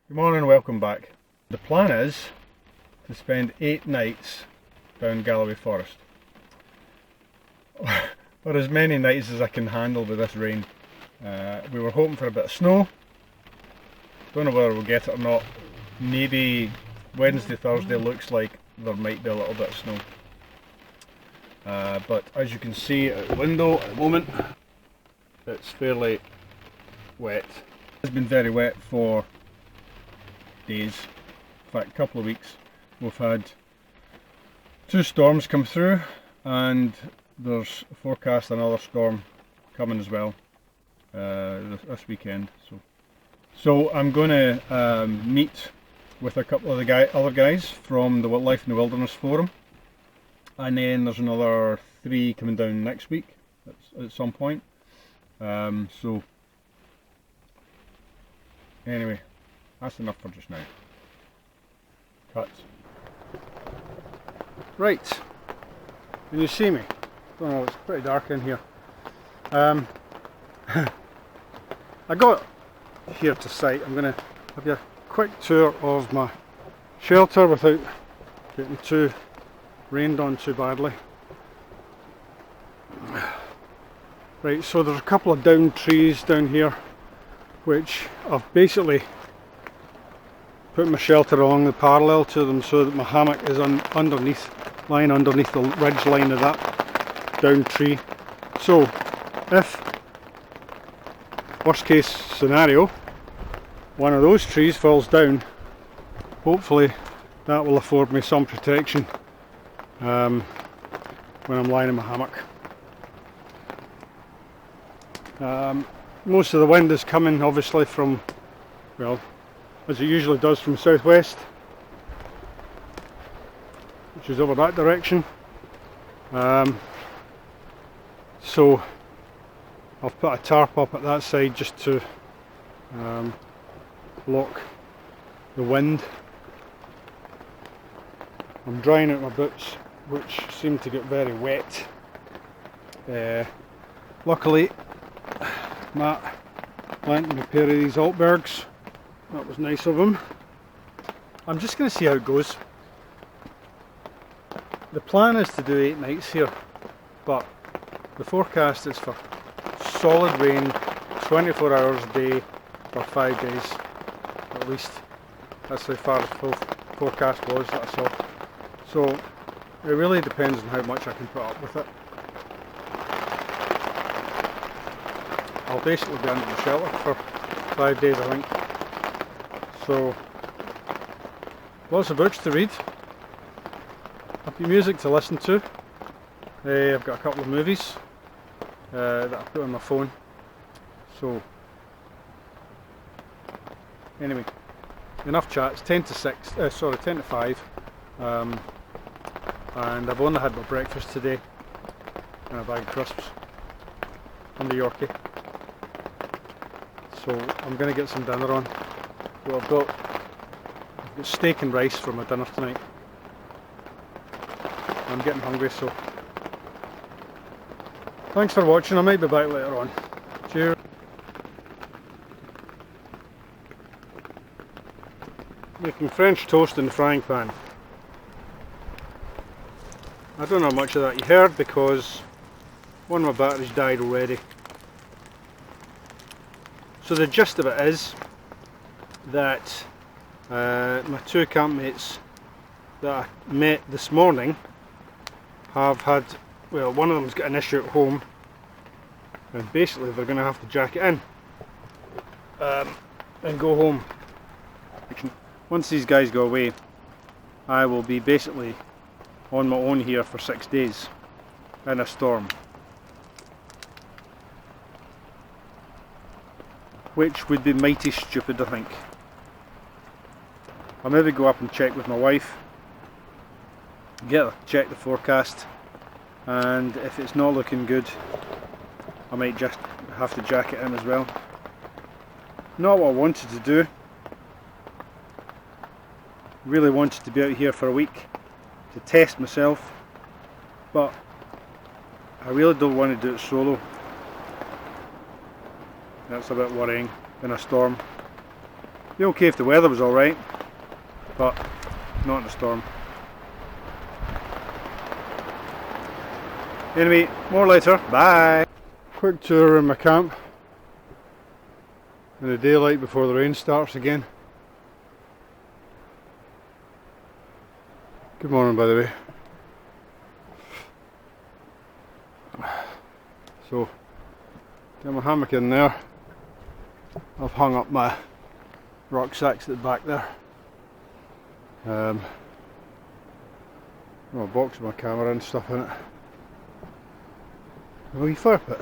Good morning, welcome back. The plan is to spend 8 nights down Galloway Forest. Or as many nights as I can handle with this rain. We were hoping for a bit of snow. Don't know whether we'll get it or not. Maybe Wednesday, Thursday looks like there might be a little bit of snow. But as you can see out the window at the moment, it's fairly wet. It's been very wet for days, in fact a couple of weeks. We've had 2 storms come through and there's forecast another storm coming as well this weekend. So I'm going to meet with a couple of the other guys from the Life in the Wilderness forum, and then there's another 3 coming down next week at some point. So anyway, that's enough for just now. Cut. Right, can you see me? Don't know, it's pretty dark in here. I got here to site. I'm going to have you a quick tour of my shelter without getting too rained on too badly. Right, so there's a couple of downed trees down here which I've basically put my shelter along the parallel to them so that my hammock is lying underneath the ridge line of that downed tree. So if, worst case scenario, one of those trees falls down, hopefully that will afford me some protection when I'm lying in my hammock. Most of the wind is coming obviously from, well, as it usually does, from southwest, which is over that direction. So I've put a tarp up at that side just to block the wind. I'm drying out my boots, which seem to get very wet. Luckily Matt lent me a pair of these Altbergs. That was nice of him. I'm just going to see how it goes. The plan is to do 8 nights here, but the forecast is for solid rain 24 hours a day for 5 days at least. That's how far the full forecast was that I saw. So it really depends on how much I can put up with it. I'll basically be under the shelter for 5 days, I think. So lots of books to read, a few music to listen to. I've got a couple of movies that I put on my phone. So anyway, enough chat. It's 10 to 5, and I've only had my breakfast today and a bag of crisps and the Yorkie. So I'm going to get some dinner on. So I've got steak and rice for my dinner tonight. I'm getting hungry, so thanks for watching. I might be back later on. Cheers. Making French toast in the frying pan. I don't know how much of that you heard because one of my batteries died already. So the gist of it is that my 2 campmates that I met this morning have had, well, one of them's got an issue at home and basically they're going to have to jack it in and go home. Once these guys go away, I will be basically on my own here for 6 days in a storm, which would be mighty stupid, I think. I'll maybe go up and check with my wife, check the forecast, and if it's not looking good I might just have to jack it in as well. Not what I wanted to do. Really wanted to be out here for a week to test myself, but I really don't want to do it solo. That's a bit worrying in a storm. Be okay if the weather was alright, but not in a storm. Anyway, more later. Bye! Quick tour around my camp in the daylight before the rain starts again. Good morning, by the way. So, got my hammock in there. I've hung up my rucksacks at the back there. Got a box with my camera and stuff in it. A wee fire pit.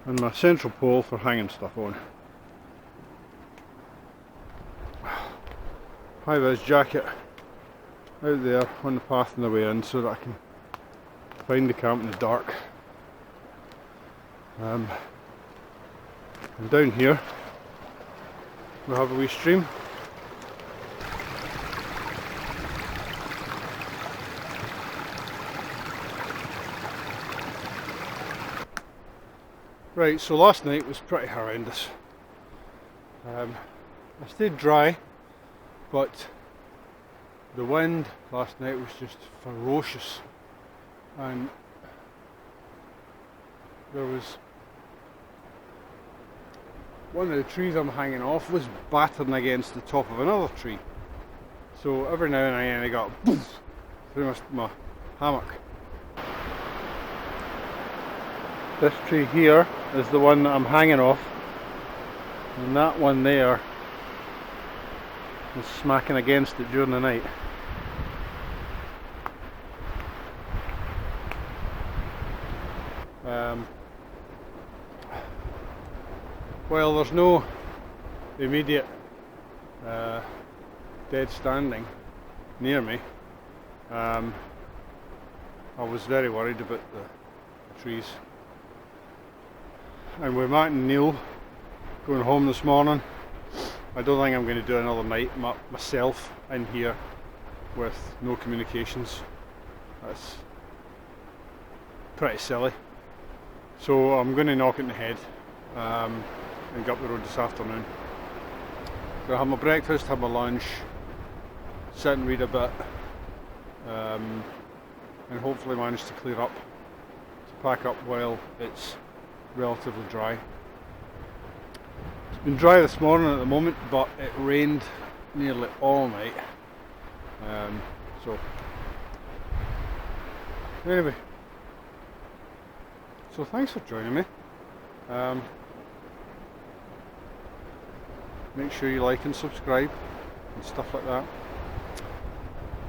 And my central pole for hanging stuff on. High-vis jacket out there on the path on the way in so that I can find the camp in the dark. And down here we have a wee stream. Right, so last night was pretty horrendous. I stayed dry, but the wind last night was just ferocious, and there was one of the trees I'm hanging off was battering against the top of another tree, so every now and then I got poof through my hammock. This tree here is the one that I'm hanging off, and that one there is smacking against it during the night. Well, there's no immediate dead standing near me. I was very worried about the trees. And with Matt and Neil going home this morning, I don't think I'm going to do another night myself in here with no communications. That's pretty silly. So I'm going to knock it in the head and go up the road this afternoon. So I'll have my breakfast, have my lunch, sit and read a bit, and hopefully manage to clear up, to pack up while it's relatively dry. It's been dry this morning at the moment, but it rained nearly all night. So anyway, so thanks for joining me. Make sure you like and subscribe and stuff like that.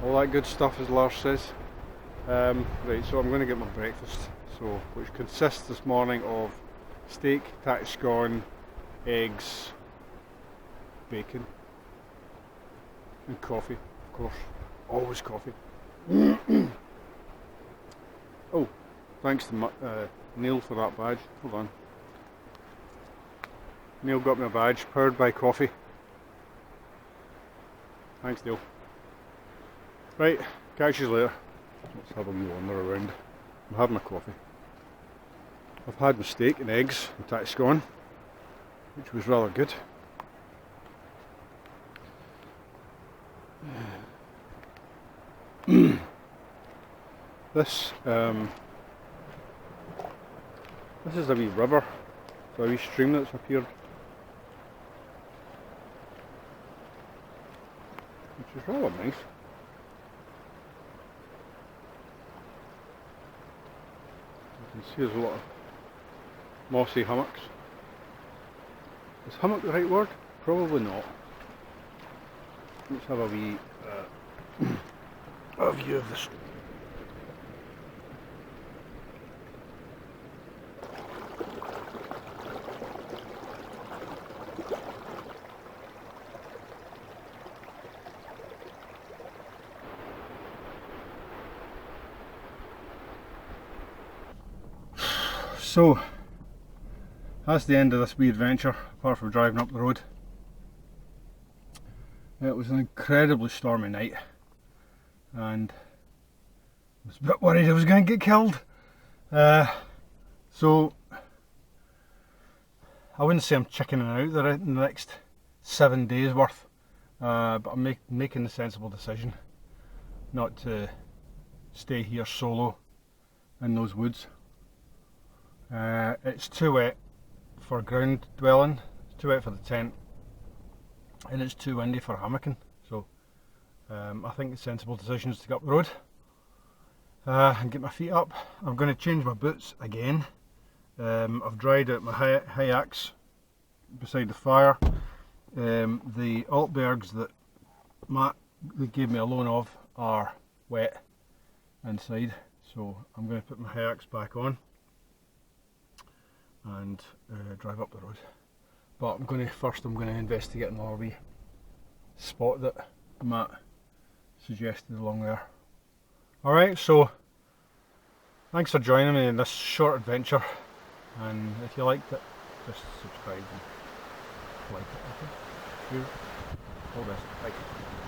All that good stuff, as Lars says. Right, so I'm going to get my breakfast. So, which consists this morning of steak, tatty scone, eggs, bacon, and coffee, of course. Always coffee. Oh, thanks to Neil for that badge. Hold on. Neil got me a badge, powered by coffee. Thanks, Neil. Right, catch you later. Let's have a wee wander around. I'm having my coffee. I've had my steak and eggs and tatty scone, which was rather good. This is a wee river, so a wee stream that's appeared, which is rather nice. You can see there's a lot of mossy hummocks. Is hummock the right word? Probably not. Let's have a wee a view of this. So, that's the end of this wee adventure, apart from driving up the road. It was an incredibly stormy night, and I was a bit worried I was going to get killed. So, I wouldn't say I'm chickening out the next 7 days worth, but I'm making the sensible decision not to stay here solo in those woods. It's too wet for ground dwelling, it's too wet for the tent, and it's too windy for hammocking, so I think the sensible decision is to go up the road and get my feet up. I'm going to change my boots again. I've dried out my high axe beside the fire. The Altbergs that Matt gave me a loan of are wet inside, so I'm going to put my high axe back on and drive up the road. But I'm going to investigate another wee spot that Matt suggested along there. Alright, so thanks for joining me in this short adventure, and if you liked it, just subscribe and like it. Okay? All the best. Bye.